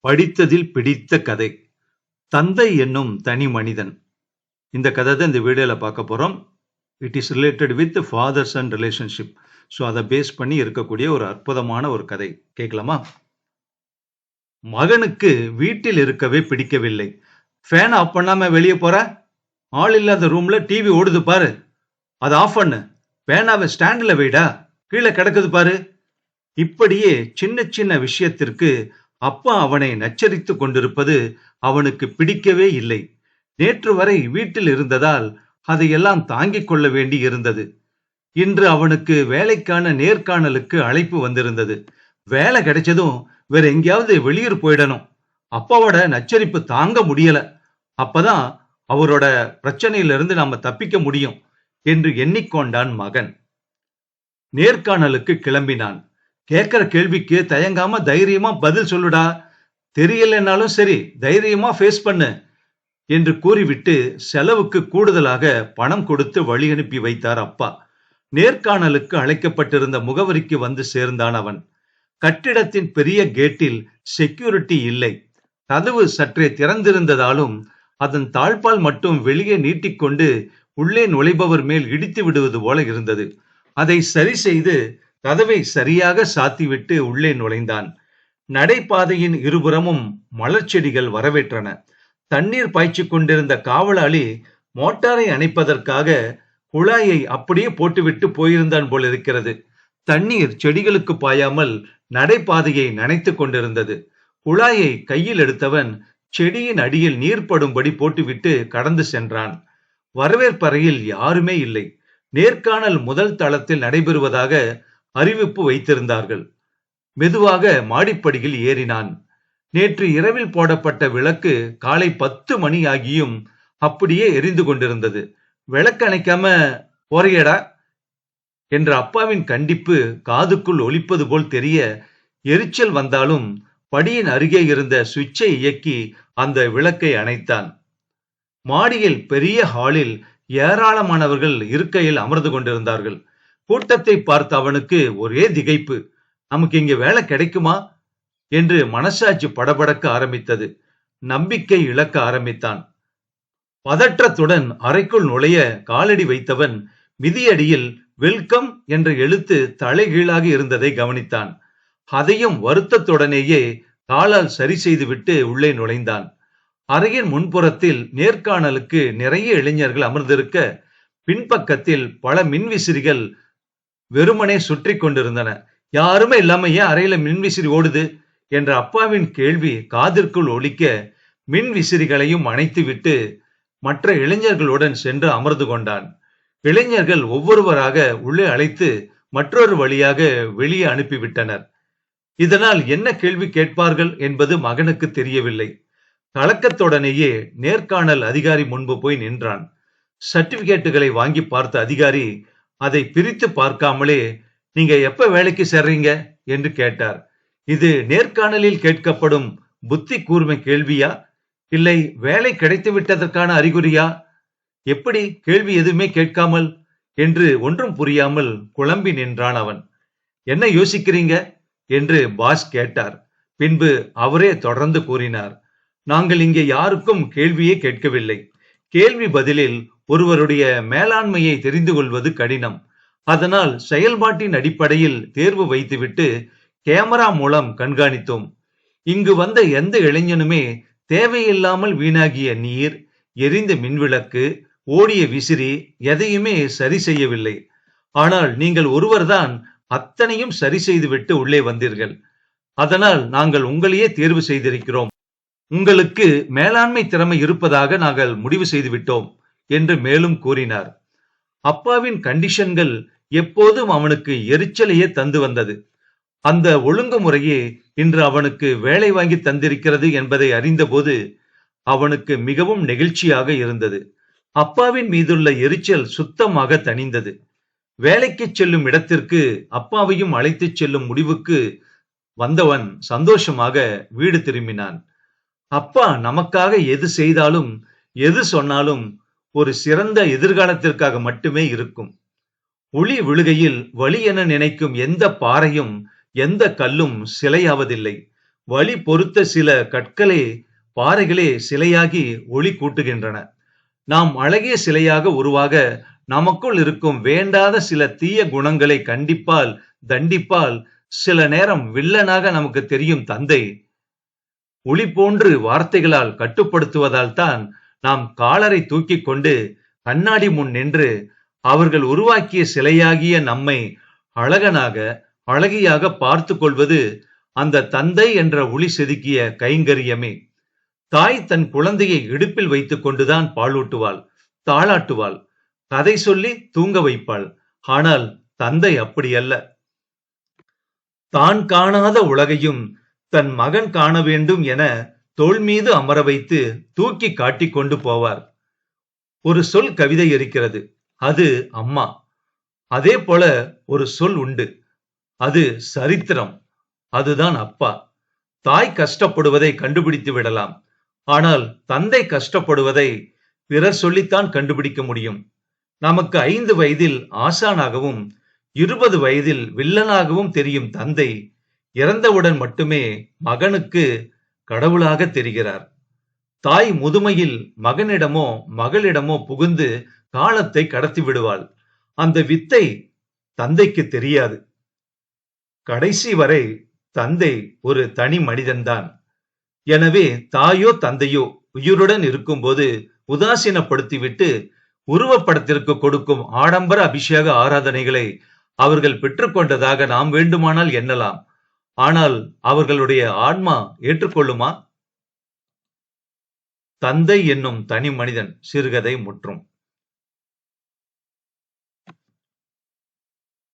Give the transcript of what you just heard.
படித்ததில் பிடித்த கதை தந்தை என்னும் தனி மனிதன். இந்த கதை தான் இந்த வீடியோல பார்க்க போறோம். It is related with father son relationship. So அதை பேஸ் பண்ணி இருக்கக்கூடிய ஒரு அற்புதமான ஒரு கதை. கேட்கலாமா? மகனுக்கு வீட்டில் இருக்கவே பிடிக்கவில்லை. ஃபேன் ஆஃப் பண்ணாம வெளியே போற, ஆள் இல்லாத ரூம்ல டிவி ஓடுது பாரு, அதை ஆஃப் பண்ணு, பேனாவை ஸ்டாண்ட்ல வைடா, கீழே கிடக்குது பாரு. இப்படியே சின்ன சின்ன விஷயத்திற்கு அப்பா அவனை நச்சரித்துக் கொண்டிருப்பது அவனுக்கு பிடிக்கவே இல்லை. நேற்று வரை வீட்டில் இருந்ததால் அதையெல்லாம் தாங்கிக் கொள்ள வேண்டி இருந்தது. இன்று அவனுக்கு வேலைக்கான நேர்காணலுக்கு அழைப்பு வந்திருந்தது. வேலை கிடைச்சதும் வேற எங்கேயாவது வெளியூர் போயிடணும். அப்பாவோட நச்சரிப்பு தாங்க முடியல. அப்பதான் அவரோட பிரச்சனையிலிருந்து நாம தப்பிக்க முடியும் என்று எண்ணிக்கொண்டான் மகன். நேர்காணலுக்கு கிளம்பினான். கேட்கிற கேள்விக்கு தயங்காம தைரியமா பதில் சொல்லுடா, தெரியலனாலும் சரி தைரியமா ஃபேஸ் பண்ணு என்று கூறிவிட்டு செலவுக்கு கூடுதலாக பணம் கொடுத்து வழி அனுப்பி வைத்தார் அப்பா. நேர்காணலுக்கு அழைக்கப்பட்டிருந்த முகவரிக்கு வந்து சேர்ந்தான் அவன். கட்டிடத்தின் பெரிய கேட்டில் செக்யூரிட்டி இல்லை. கதவு சற்றே திறந்திருந்ததாலும் அதன் தாழ்பால் மட்டும் வெளியே நீட்டிக்கொண்டு உள்ளே நுழைபவர் மேல் இடித்து விடுவது போல இருந்தது. அதை சரி செய்து கதவை சரியாக சாத்திவிட்டு உள்ளே நுழைந்தான். நடைபாதையின் இருபுறமும் மலர் செடிகள் வரவேற்றன. தண்ணீர் பாய்ச்சி கொண்டிருந்த காவலாளி மோட்டாரை அணைப்பதற்காக குழாயை அப்படியே போட்டுவிட்டு போயிருந்தான் போல் இருக்கிறது. தண்ணீர் செடிகளுக்கு பாயாமல் நடைபாதையை நனைத்து கொண்டிருந்தது. குழாயை கையில் எடுத்தவன் செடியின் அடியில் நீர் படும்படி போட்டுவிட்டு கடந்து சென்றான். வரவேற்பறையில் யாருமே இல்லை. நேர்காணல் முதல் தளத்தில் நடைபெறுவதாக அறிவிப்பு வைத்திருந்தார்கள். மெதுவாக மாடிப்படியில் ஏறினான். நேற்று இரவில் போடப்பட்ட விளக்கு காலை 10 மணி ஆகியும் அப்படியே எரிந்து கொண்டிருந்தது. விளக்கு அணைக்காம போறியடா என்ற அப்பாவின் கண்டிப்பு காதுக்குள் ஒலிப்பது போல் தெரிய எரிச்சல் வந்தாலும் படியின் அருகே இருந்த சுவிட்சை இயக்கி அந்த விளக்கை அணைத்தான். மாடியில் பெரிய ஹாலில் ஏராளமானவர்கள் இருக்கையில் அமர்ந்து கொண்டிருந்தார்கள். கூட்டத்தை பார்த்த அவனுக்கு ஒரே திகைப்பு. நமக்கு இங்க வேலை கிடைக்குமா என்று மனசாட்சி படபடக்க ஆரம்பித்தது. நம்பிக்கை இழக்க ஆரம்பித்தான். பதற்றத்துடன் அறைக்குள் நுழைய காலடி வைத்தவன் மிதியடியில் வெல்கம் என்ற எழுத்து தலைகீழாக இருந்ததை கவனித்தான். அதையும் வருத்தத்துடனேயே காலால் சரி செய்துவிட்டு உள்ளே நுழைந்தான். அறையின் முன்புறத்தில் நேர்காணலுக்கு நிறைய இளைஞர்கள் அமர்ந்திருக்க, பின்பக்கத்தில் பல மின்விசிறிகள் வெறுமனே சுற்றி கொண்டிருந்தன. யாருமே இல்லாம ஏன் அறையில மின்விசிறி ஓடுது என்ற அப்பாவின் கேள்வி காதிற்குள் ஒலிக்க, மின் விசிறிகளையும் அணைத்துவிட்டு மற்ற இளைஞர்களுடன் சென்று அமர்ந்து கொண்டான். இளைஞர்கள் ஒவ்வொருவராக உள்ளே அழைத்து மற்றொரு வழியாக வெளியே அனுப்பிவிட்டனர். இதனால் என்ன கேள்வி கேட்பார்கள் என்பது மகனுக்கு தெரியவில்லை. கலக்கத்துடனேயே நேர்காணல் அதிகாரி முன்பு போய் நின்றான். சர்டிபிகேட்டுகளை வாங்கி பார்த்த அதிகாரி அதை பிரித்து பார்க்காமலே, நீங்க எப்ப வேலைக்கு சேர்றீங்க என்று கேட்டார். இது நேர்காணலில் கேட்கப்படும் புத்தி கூர்மை கேள்வியா, இல்லை வேலை கிடைத்து விட்டதற்கான அறிகுறியா? எப்படி கேள்வி எதுவுமே கேட்காமல் என்று ஒன்றும் புரியாமல் குழம்பி நின்றான் அவன். என்ன யோசிக்கிறீங்க என்று பாஸ் கேட்டார். பின்பு அவரே தொடர்ந்து கூறினார், நாங்கள் இங்கே யாருக்கும் கேள்வியே கேட்கவில்லை. கேள்வி பதிலில் ஒருவருடைய மேலாண்மையை தெரிந்து கொள்வது கடினம். அதனால் செயல்பாட்டின் அடிப்படையில் தேர்வு வைத்துவிட்டு கேமரா மூலம் கண்காணித்தோம். இங்கு வந்த எந்த இளைஞனுமே தேவையில்லாமல் வீணாகிய நீர், எரிந்த மின்விளக்கு, ஓடிய விசிறி எதையுமே சரி செய்யவில்லை. ஆனால் நீங்கள் ஒருவர்தான் அத்தனையும் சரி செய்துவிட்டு உள்ளே வந்தீர்கள். அதனால் நாங்கள் உங்களையே தேர்வு செய்திருக்கிறோம். உங்களுக்கு மேலாண்மை திறமை இருப்பதாக நாங்கள் முடிவு செய்துவிட்டோம் என்று மேலும் கூறினார். அப்பாவின் கண்டிஷன்கள் எப்போதும் அவனுக்கு எரிச்சலையே தந்து வந்தது. அந்த ஒழுங்குமுறையே இன்று அவனுக்கு வேலை வாங்கி தந்திருக்கிறது என்பதை அறிந்தபோது அவனுக்கு மிகவும் நெகிழ்ச்சியாக இருந்தது. அப்பாவின் மீதுள்ள எரிச்சல் சுத்தமாக தணிந்தது. வேலைக்கு செல்லும் இடத்திற்கு அப்பாவையும் அழைத்து செல்லும் முடிவுக்கு வந்தவன் சந்தோஷமாக வீடு திரும்பினான். அப்பா நமக்காக எது செய்தாலும் எது சொன்னாலும் ஒரு சிறந்த எதிர்காலத்திற்காக மட்டுமே இருக்கும். ஒளி விழுகையில் வழி என நினைக்கும் எந்த பாறையும் எந்த கல்லும் சிலையாவதில்லை. வழி பொறுத்த சில கற்களே பாறைகளே சிலையாகி ஒளி கூட்டுகின்றன. நாம் அழகிய சிலையாக உருவாக நமக்குள் இருக்கும் வேண்டாத சில தீய குணங்களை கண்டிப்பால் தண்டிப்பால் சில நேரம் வில்லனாக நமக்கு தெரியும் தந்தை ஒளி போன்று வார்த்தைகளால் கட்டுப்படுத்துவதால் தான் நாம் காலரை தூக்கி கொண்டு கண்ணாடி முன் நின்று அவர்கள் உருவாக்கிய சிலையாகிய நம்மை அழகனாக அழகியாக பார்த்து கொள்வது அந்த தந்தை என்ற ஒளி செதுக்கிய கைங்கரியமே. தாய் தன் குழந்தையை இடுப்பில் வைத்துக் கொண்டுதான் பாலூட்டுவாள், தாளாட்டுவாள், கதை சொல்லி தூங்க வைப்பாள். ஆனால் தந்தை அப்படி அல்ல. தான் காணாத உலகையும் தன் மகன் காண வேண்டும் என தோள் மீது அமர வைத்து தூக்கி காட்டிக் கொண்டு போவார். ஒரு சொல் கவிதை இருக்கிறது, அது அம்மா. அதே போல ஒரு சொல் உண்டு, அது சரித்திரம், அதுதான் அப்பா. தாய் கஷ்டப்படுவதை கண்டுபிடித்து விடலாம், ஆனால் தந்தை கஷ்டப்படுவதை பிறர் சொல்லித்தான் கண்டுபிடிக்க முடியும். நமக்கு 5 வயதில் ஆசானாகவும் 20 வயதில் வில்லனாகவும் தெரியும் தந்தை இறந்தவுடன் மட்டுமே மகனுக்கு கடவுளாக தெரிகிறார். தாய் முதுமையில் மகனிடமோ மகளிடமோ புகுந்து காலத்தை கடத்தி விடுவாள். அந்த வித்தை தந்தைக்கு தெரியாது. கடைசி வரை தந்தை ஒரு தனி மனிதன்தான். எனவே தாயோ தந்தையோ உயிருடன் இருக்கும்போது உதாசீனப்படுத்திவிட்டு உருவப்படத்திற்கு கொடுக்கும் ஆடம்பர அபிஷேக ஆராதனைகளை அவர்கள் பெற்றுக்கொண்டதாக நாம் வேண்டுமானால் எண்ணலாம். ஆனால் அவர்களுடைய ஆன்மா ஏற்றுக்கொள்ளுமா? தந்தை என்னும் தனி மனிதன் சிறுகதை முற்றும்.